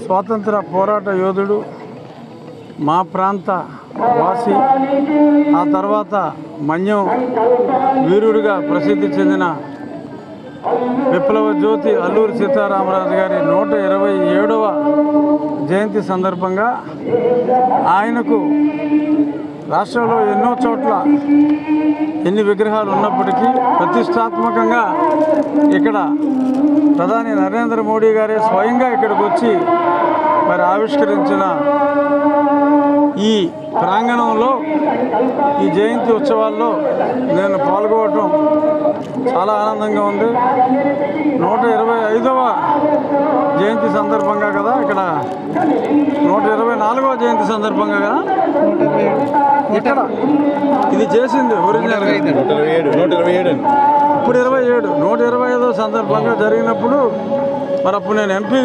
స్వాతంత్ర పోరాట యోధుడు, మా ప్రాంత వాసి, ఆ తర్వాత మన్యం వీరుడిగా ప్రసిద్ధి చెందిన విప్లవ జ్యోతి అల్లూరి సీతారామరాజు గారి 127వ జయంతి సందర్భంగా ఆయనకు రాష్ట్రంలో ఎన్నో చోట్ల ఎన్ని విగ్రహాలు ఉన్నప్పటికీ ప్రతిష్టాత్మకంగా ఇక్కడ ప్రధాని నరేంద్ర మోడీ గారే స్వయంగా ఇక్కడికి వచ్చి మరి ఆవిష్కరించిన ఈ ప్రాంగణంలో ఈ జయంతి ఉత్సవాల్లో నేను పాల్గొనడం చాలా ఆనందంగా ఉంది. 125వ జయంతి సందర్భంగా కదా, ఇక్కడ 124వ జయంతి సందర్భంగా కదా ఇక్కడ ఇది చేసింది ఒరిజినల్. ఇప్పుడు 27 125వ సందర్భంగా జరిగినప్పుడు మరి అప్పుడు నేను ఎంపీ